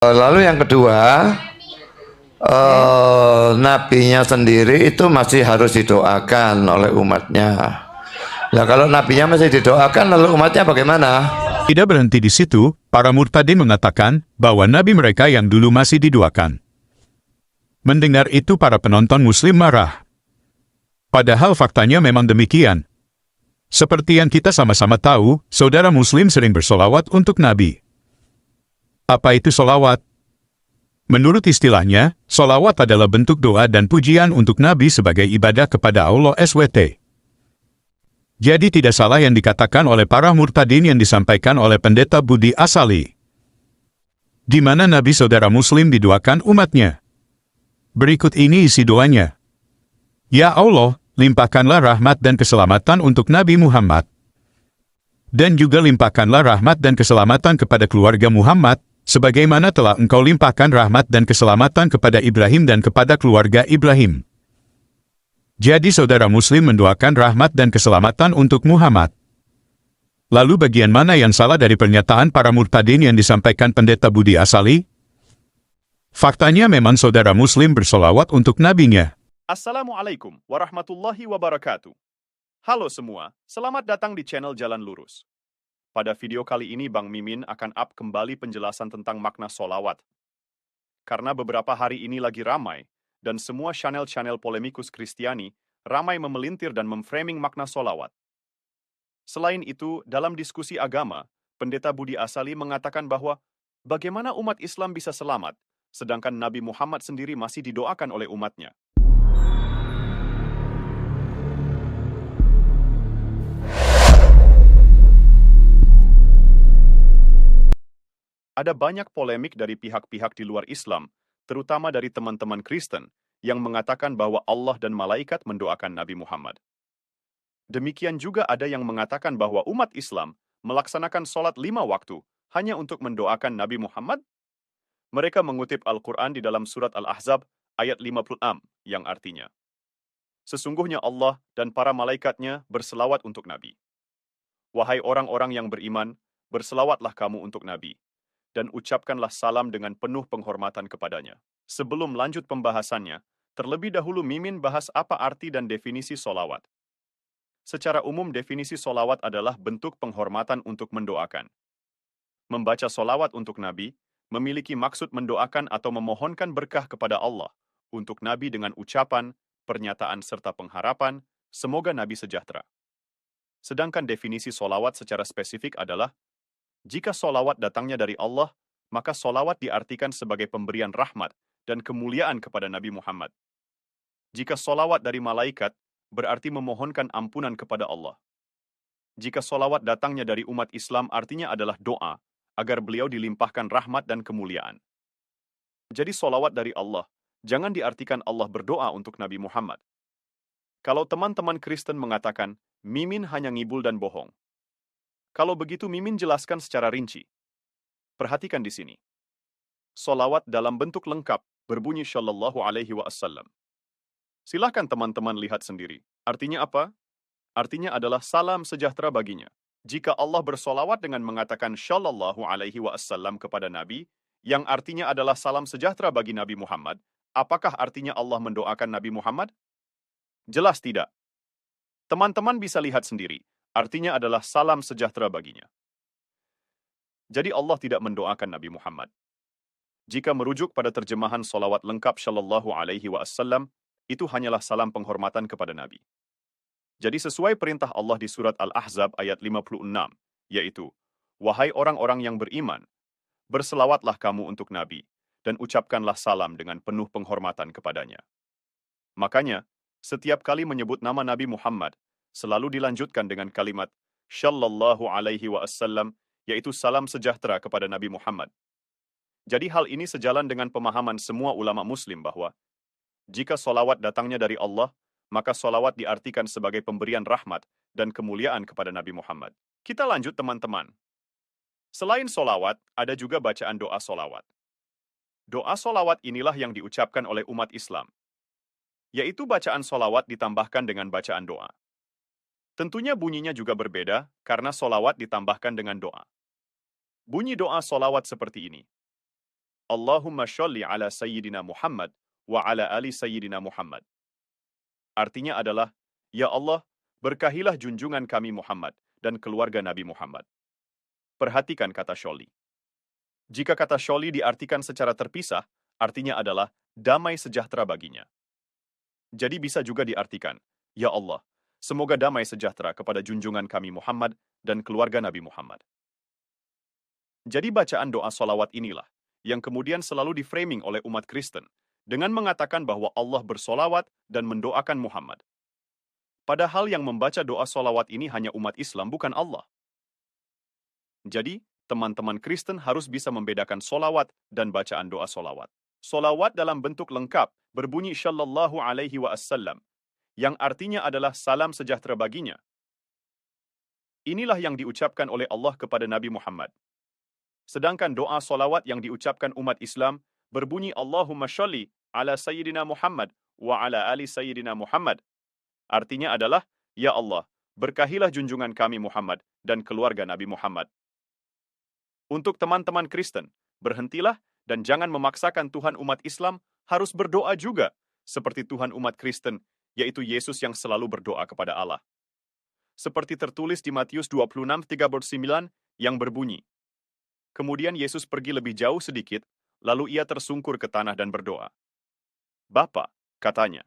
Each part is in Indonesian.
Lalu yang kedua, nabinya sendiri itu masih harus didoakan oleh umatnya. Nah, kalau nabinya masih didoakan, lalu umatnya bagaimana? Tidak berhenti di situ, para murtadin mengatakan bahwa nabi mereka yang dulu masih didoakan. Mendengar itu para penonton muslim marah. Padahal faktanya memang demikian. Seperti yang kita sama-sama tahu, saudara muslim sering bersolawat untuk nabi. Apa itu solawat? Menurut istilahnya, solawat adalah bentuk doa dan pujian untuk nabi sebagai ibadah kepada Allah SWT. Jadi tidak salah yang dikatakan oleh para murtadin yang disampaikan oleh pendeta Budi Asali. Di mana nabi saudara muslim didoakan umatnya. Berikut ini isi doanya. Ya Allah, limpahkanlah rahmat dan keselamatan untuk Nabi Muhammad. Dan juga limpahkanlah rahmat dan keselamatan kepada keluarga Muhammad, sebagaimana telah engkau limpahkan rahmat dan keselamatan kepada Ibrahim dan kepada keluarga Ibrahim. Jadi saudara muslim mendoakan rahmat dan keselamatan untuk Muhammad. Lalu bagian mana yang salah dari pernyataan para murtadin yang disampaikan pendeta Budi Asali? Faktanya memang saudara muslim bersolawat untuk nabinya. Assalamualaikum warahmatullahi wabarakatuh. Halo semua, selamat datang di channel Jalan Lurus. Pada video kali ini Bang Mimin akan up kembali penjelasan tentang makna solawat. Karena beberapa hari ini lagi ramai, dan semua channel-channel polemikus Kristiani ramai memelintir dan memframing makna solawat. Selain itu, dalam diskusi agama, pendeta Budi Asali mengatakan bahwa bagaimana umat Islam bisa selamat, sedangkan Nabi Muhammad sendiri masih didoakan oleh umatnya. Ada banyak polemik dari pihak-pihak di luar Islam, terutama dari teman-teman Kristen, yang mengatakan bahwa Allah dan malaikat mendoakan Nabi Muhammad. Demikian juga ada yang mengatakan bahwa umat Islam melaksanakan sholat 5 waktu hanya untuk mendoakan Nabi Muhammad. Mereka mengutip Al-Quran di dalam surat Al-Ahzab ayat 56, yang artinya, sesungguhnya Allah dan para malaikatnya berselawat untuk Nabi. Wahai orang-orang yang beriman, berselawatlah kamu untuk Nabi, dan ucapkanlah salam dengan penuh penghormatan kepadanya. Sebelum lanjut pembahasannya, terlebih dahulu Mimin bahas apa arti dan definisi solawat. Secara umum definisi solawat adalah bentuk penghormatan untuk mendoakan. Membaca solawat untuk Nabi, memiliki maksud mendoakan atau memohonkan berkah kepada Allah, untuk Nabi dengan ucapan, pernyataan serta pengharapan, semoga Nabi sejahtera. Sedangkan definisi solawat secara spesifik adalah, jika solawat datangnya dari Allah, maka solawat diartikan sebagai pemberian rahmat dan kemuliaan kepada Nabi Muhammad. Jika solawat dari malaikat, berarti memohonkan ampunan kepada Allah. Jika solawat datangnya dari umat Islam artinya adalah doa, agar beliau dilimpahkan rahmat dan kemuliaan. Jadi solawat dari Allah, jangan diartikan Allah berdoa untuk Nabi Muhammad. Kalau teman-teman Kristen mengatakan, Mimin hanya ngibul dan bohong. Kalau begitu Mimin jelaskan secara rinci. Perhatikan di sini. Solawat dalam bentuk lengkap, berbunyi Shallallahu Alaihi Wasallam. Silahkan teman-teman lihat sendiri. Artinya apa? Artinya adalah salam sejahtera baginya. Jika Allah bersolawat dengan mengatakan Shallallahu Alaihi Wasallam kepada Nabi, yang artinya adalah salam sejahtera bagi Nabi Muhammad, apakah artinya Allah mendoakan Nabi Muhammad? Jelas tidak. Teman-teman bisa lihat sendiri. Artinya adalah salam sejahtera baginya. Jadi Allah tidak mendoakan Nabi Muhammad. Jika merujuk pada terjemahan solawat lengkap Shallallahu Alaihi Wasallam, itu hanyalah salam penghormatan kepada Nabi. Jadi sesuai perintah Allah di surat Al-Ahzab ayat 56, yaitu, wahai orang-orang yang beriman, berselawatlah kamu untuk Nabi, dan ucapkanlah salam dengan penuh penghormatan kepadanya. Makanya, setiap kali menyebut nama Nabi Muhammad, selalu dilanjutkan dengan kalimat Shallallahu Alaihi Wasallam, yaitu salam sejahtera kepada Nabi Muhammad. Jadi hal ini sejalan dengan pemahaman semua ulama muslim bahwa jika solawat datangnya dari Allah, maka solawat diartikan sebagai pemberian rahmat dan kemuliaan kepada Nabi Muhammad. Kita lanjut teman-teman. Selain solawat, ada juga bacaan doa solawat. Doa solawat inilah yang diucapkan oleh umat Islam, yaitu bacaan solawat ditambahkan dengan bacaan doa. Tentunya bunyinya juga berbeda karena solawat ditambahkan dengan doa. Bunyi doa solawat seperti ini. Allahumma sholli ala Sayyidina Muhammad wa ala ali Sayyidina Muhammad. Artinya adalah, Ya Allah, berkahilah junjungan kami Muhammad dan keluarga Nabi Muhammad. Perhatikan kata sholli. Jika kata sholli diartikan secara terpisah, artinya adalah damai sejahtera baginya. Jadi bisa juga diartikan, Ya Allah, semoga damai sejahtera kepada junjungan kami Muhammad dan keluarga Nabi Muhammad. Jadi bacaan doa solawat inilah yang kemudian selalu diframing oleh umat Kristen dengan mengatakan bahwa Allah bersolawat dan mendoakan Muhammad. Padahal yang membaca doa solawat ini hanya umat Islam, bukan Allah. Jadi, teman-teman Kristen harus bisa membedakan solawat dan bacaan doa solawat. Solawat dalam bentuk lengkap berbunyi Shallallahu Alaihi Wasallam, yang artinya adalah salam sejahtera baginya. Inilah yang diucapkan oleh Allah kepada Nabi Muhammad. Sedangkan doa solawat yang diucapkan umat Islam berbunyi Allahumma sholli ala Sayyidina Muhammad wa ala ali Sayyidina Muhammad. Artinya adalah, Ya Allah, berkahilah junjungan kami Muhammad dan keluarga Nabi Muhammad. Untuk teman-teman Kristen, berhentilah dan jangan memaksakan Tuhan umat Islam harus berdoa juga, seperti Tuhan umat Kristen, yaitu Yesus yang selalu berdoa kepada Allah. Seperti tertulis di Matius 26:39 yang berbunyi, kemudian Yesus pergi lebih jauh sedikit, lalu ia tersungkur ke tanah dan berdoa. Bapa, katanya,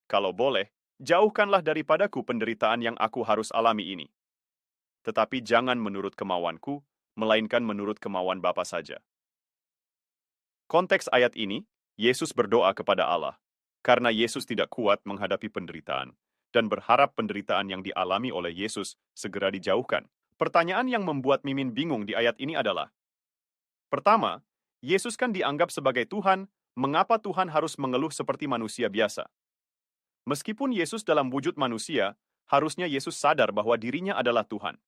kalau boleh, jauhkanlah daripadaku penderitaan yang aku harus alami ini. Tetapi jangan menurut kemauanku, melainkan menurut kemauan Bapa saja. Konteks ayat ini, Yesus berdoa kepada Allah, karena Yesus tidak kuat menghadapi penderitaan, dan berharap penderitaan yang dialami oleh Yesus segera dijauhkan. Pertanyaan yang membuat Mimin bingung di ayat ini adalah, pertama, Yesus kan dianggap sebagai Tuhan, mengapa Tuhan harus mengeluh seperti manusia biasa? Meskipun Yesus dalam wujud manusia, harusnya Yesus sadar bahwa dirinya adalah Tuhan.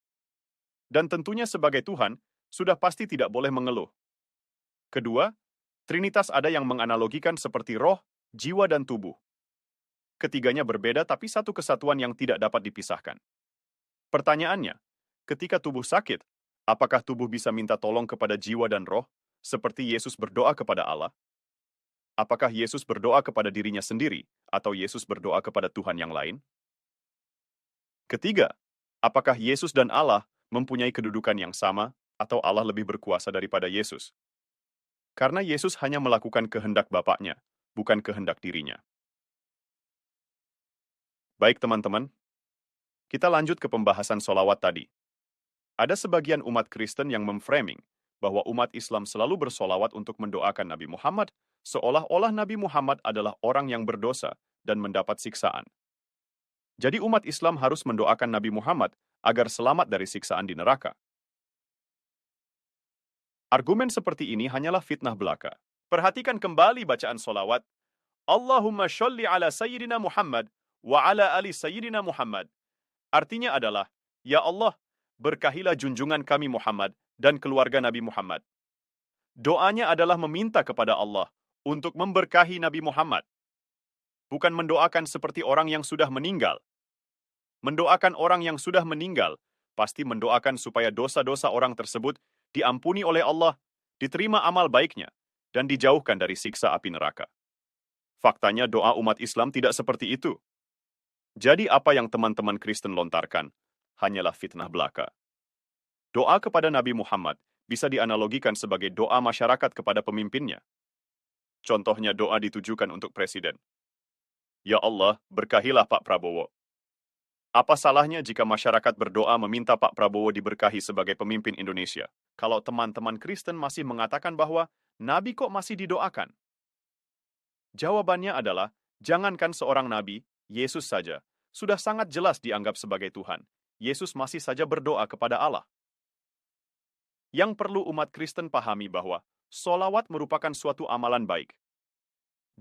Dan tentunya sebagai Tuhan, sudah pasti tidak boleh mengeluh. Kedua, Trinitas ada yang menganalogikan seperti roh, jiwa, dan tubuh. Ketiganya berbeda tapi satu kesatuan yang tidak dapat dipisahkan. Pertanyaannya, ketika tubuh sakit, apakah tubuh bisa minta tolong kepada jiwa dan roh, seperti Yesus berdoa kepada Allah? Apakah Yesus berdoa kepada dirinya sendiri, atau Yesus berdoa kepada Tuhan yang lain? Ketiga, apakah Yesus dan Allah mempunyai kedudukan yang sama, atau Allah lebih berkuasa daripada Yesus? Karena Yesus hanya melakukan kehendak Bapaknya, bukan kehendak dirinya. Baik teman-teman, kita lanjut ke pembahasan solawat tadi. Ada sebagian umat Kristen yang memframing bahwa umat Islam selalu bersolawat untuk mendoakan Nabi Muhammad, seolah-olah Nabi Muhammad adalah orang yang berdosa dan mendapat siksaan. Jadi umat Islam harus mendoakan Nabi Muhammad agar selamat dari siksaan di neraka. Argumen seperti ini hanyalah fitnah belaka. Perhatikan kembali bacaan solawat. Allahumma sholli ala Sayyidina Muhammad wa ala ali Sayyidina Muhammad. Artinya adalah, Ya Allah, berkahilah junjungan kami Muhammad dan keluarga Nabi Muhammad. Doanya adalah meminta kepada Allah untuk memberkahi Nabi Muhammad. Bukan mendoakan seperti orang yang sudah meninggal. Mendoakan orang yang sudah meninggal, pasti mendoakan supaya dosa-dosa orang tersebut diampuni oleh Allah, diterima amal baiknya, dan dijauhkan dari siksa api neraka. Faktanya doa umat Islam tidak seperti itu. Jadi apa yang teman-teman Kristen lontarkan hanyalah fitnah belaka. Doa kepada Nabi Muhammad bisa dianalogikan sebagai doa masyarakat kepada pemimpinnya. Contohnya doa ditujukan untuk presiden. Ya Allah, berkahilah Pak Prabowo. Apa salahnya jika masyarakat berdoa meminta Pak Prabowo diberkahi sebagai pemimpin Indonesia? Kalau teman-teman Kristen masih mengatakan bahwa Nabi kok masih didoakan? Jawabannya adalah, jangankan seorang Nabi, Yesus saja, sudah sangat jelas dianggap sebagai Tuhan. Yesus masih saja berdoa kepada Allah. Yang perlu umat Kristen pahami bahwa solawat merupakan suatu amalan baik.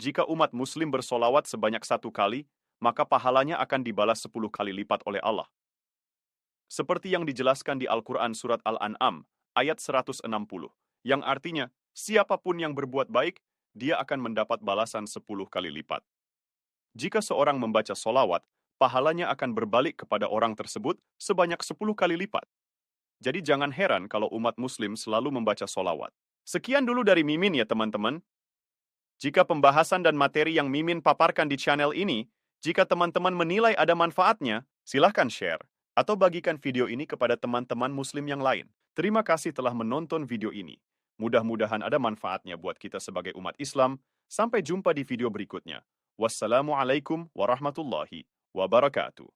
Jika umat Muslim bersolawat sebanyak 1 kali, maka pahalanya akan dibalas 10 kali lipat oleh Allah. Seperti yang dijelaskan di Al-Quran Surat Al-An'am, ayat 160, yang artinya, siapapun yang berbuat baik, dia akan mendapat balasan 10 kali lipat. Jika seorang membaca solawat, pahalanya akan berbalik kepada orang tersebut sebanyak 10 kali lipat. Jadi jangan heran kalau umat Muslim selalu membaca solawat. Sekian dulu dari Mimin ya teman-teman. Jika pembahasan dan materi yang Mimin paparkan di channel ini, jika teman-teman menilai ada manfaatnya, silahkan share atau bagikan video ini kepada teman-teman muslim yang lain. Terima kasih telah menonton video ini. Mudah-mudahan ada manfaatnya buat kita sebagai umat Islam. Sampai jumpa di video berikutnya. Wassalamualaikum warahmatullahi wabarakatuh.